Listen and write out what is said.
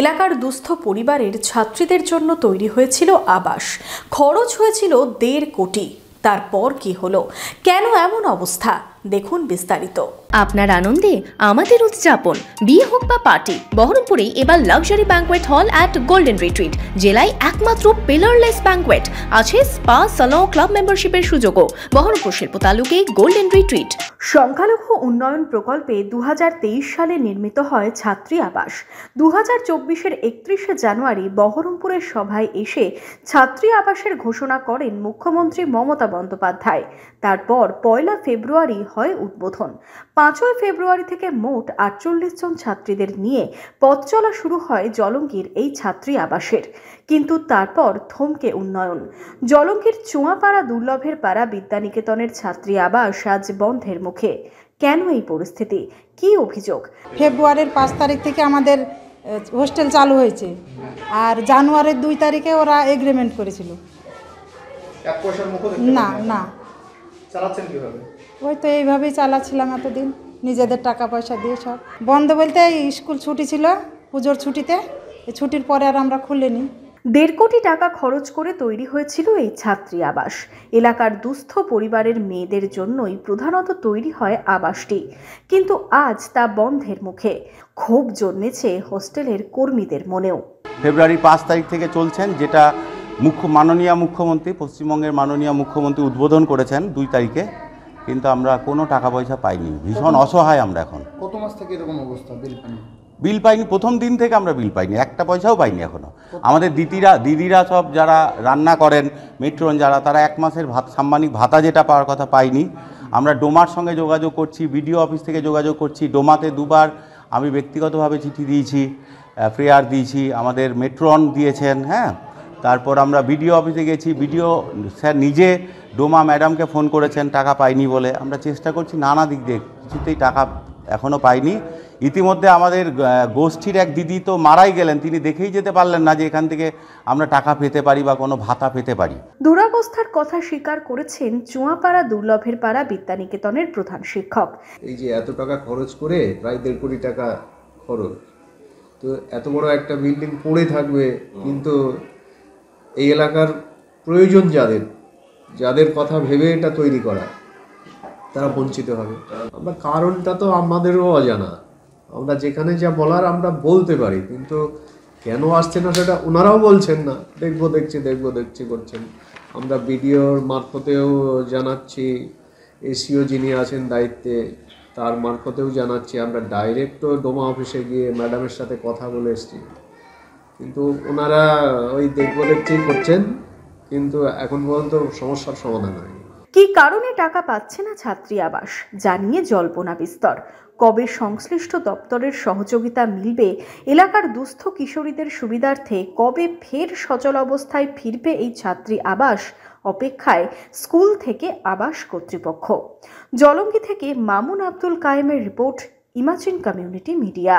এলাকার দুস্থ পরিবারের ছাত্রীদের জন্য তৈরি হয়েছিল আবাস। খরচ হয়েছিল 1.5 কোটি। তারপর কি হলো, কেন এমন অবস্থা, দেখুন বিস্তারিত। আপনার আনন্দে আমাদের উদযাপন। বিয়ে হোক বা পার্টি, বহরমপুরে এবার luxury banquet hall at golden retreat. জেলায় একমাত্র পিলারলেস ব্যাঙ্কোয়েট, আছে স্পা, সালন, ক্লাব মেম্বারশিপের সুযোগও। বহরমপুর শিল্প তালুকে গোল্ডেন রিট্রিট। সংখ্যালঘু উন্নয়ন প্রকল্পে 2023 সালে নির্মিত হয় ছাত্রী আবাস। 2024-এর 31শে জানুয়ারি বহরমপুরের সভায় এসে ছাত্রী আবাসের ঘোষণা করেন মুখ্যমন্ত্রী মমতা বন্দ্যোপাধ্যায়। তারপর 1 ফেব্রুয়ারি হয় উদ্বোধন। 5 ফেব্রুয়ারি থেকে মোট 48 জন ছাত্রীদের নিয়ে পথ চলা শুরু হয় জলঙ্গির এই ছাত্রী আবাসের। কিন্তু তারপর থমকে উন্নয়ন। জলঙ্গির চুয়াপাড়া দুর্লভের পাড়া বিদ্যানিকেতনের ছাত্রী আবাস আজ বন্ধের মুখে। কেন এই পরিস্থিতি, কি অভিযোগ? ফেব্রুয়ারির 5 তারিখ থেকে আমাদের হোস্টেল চালু হয়েছে, আর জানুয়ারির 2 তারিখে ওরা এগ্রিমেন্ট করেছিল। এক পয়সার মুখও না না চালাচ্ছেন কিভাবে? ওই তো এইভাবেই চালাচ্ছিলাম এতদিন, নিজেদের টাকা পয়সা দিয়ে। সব বন্ধ বলতে স্কুল ছুটি ছিল, পুজোর ছুটিতে। এই ছুটির পরে আর আমরা খুলিনি। 1.5 কোটি টাকা খরচ করে তৈরি হয়েছিল এই ছাত্রী আবাস। এলাকার দুস্থ পরিবারের মেয়েদের জন্যই প্রধানত তৈরি হয় আবাসটি, কিন্তু আজ তা বন্ধের মুখে। ক্ষোভ জন্মেছে হোস্টেলের কর্মীদের মনেও। ফেব্রুয়ারি 5 তারিখ থেকে চলছেন, যেটা মাননীয় মুখ্যমন্ত্রী, পশ্চিমবঙ্গের মাননীয় মুখ্যমন্ত্রী উদ্বোধন করেছেন 2 তারিখে, কিন্তু আমরা কোনো টাকা পয়সা পাইনি। ভীষণ অসহায় আমরা এখন। কত মাস থেকে এরকম অবস্থা? বিল পাইনি, প্রথম দিন থেকে আমরা বিল পাইনি, একটা পয়সাও পাইনি এখনো। আমাদের দিদিরা সব যারা রান্না করেন, মেট্রন যারা, তারা 1 মাসের সাম্মানিক ভাতা যেটা পাওয়ার কথা পাইনি। আমরা ডোমার সঙ্গে যোগাযোগ করছি, বিডিও অফিস থেকে যোগাযোগ করছি। ডোমাতে 2বার আমি ব্যক্তিগতভাবে চিঠি দিয়েছি, প্রেয়ার দিয়েছি, আমাদের মেট্রন দিয়েছেন। হ্যাঁ, তারপর আমরা বিডিও অফিসে গেছি, বিডিও স্যার নিজে ডোমা ম্যাডামকে ফোন করেছেন টাকা পাইনি বলে। আমরা চেষ্টা করছি নানা দিক দিয়ে, কিছুতেই টাকা এখনও পাইনি। ইতিমধ্যে আমাদের গোষ্ঠীর এক দিদি তো মারাই গেলেন, তিনি দেখেই যেতে পারলেন না যে এখান থেকে আমরা টাকা পেতে পারি বা কোনো ভাতা পেতে পারি। দুরবস্থার কথা স্বীকার করেছেন চুয়াপাড়া দুর্লভের পাড়া বিদ্যানিকেতনের প্রধান শিক্ষক। এই যে এত টাকা খরচ করে, প্রায় 1.5 কোটি টাকা খরচ, তো এত বড় একটা বিল্ডিং পড়ে থাকবে, কিন্তু এই এলাকার প্রয়োজন যাদের কথা ভেবে এটা তৈরি করা, তারা বঞ্চিত হবে। আমরা কারণটা তো আমাদেরও অজানা। আমরা যেখানে যা বলার আমরা বলতে পারি, কিন্তু কেন আসছে না সেটা ওনারাও বলছেন না। দেখবো দেখছি করছেন। আমরা বিডিওর মারফতেও জানাচ্ছি, এসিও যিনি আছেন দায়িত্বে তার মারফতেও জানাচ্ছি। আমরা ডাইরেক্টও ডোমা অফিসে গিয়ে ম্যাডামের সাথে কথা বলে এসেছি, কিন্তু ওনারা ওই দেখছি করছেন, কিন্তু এখন পর্যন্ত সমস্যার সমাধান হয়নি। কি কারণে টাকা পাচ্ছে না ছাত্রী আবাস জানিয়ে জল্পনা বিস্তর। কবে সংশ্লিষ্ট দপ্তরের সহযোগিতা মিলবে, এলাকার দুস্থ কিশোরীদের সুবিধার্থে কবে ফের সচল অবস্থায় ফিরবে এই ছাত্রী আবাস, অপেক্ষায় স্কুল থেকে আবাস কর্তৃপক্ষ। জলঙ্গি থেকে মামুন আব্দুল কায়েমের রিপোর্ট, ইমাজিন কমিউনিটি মিডিয়া।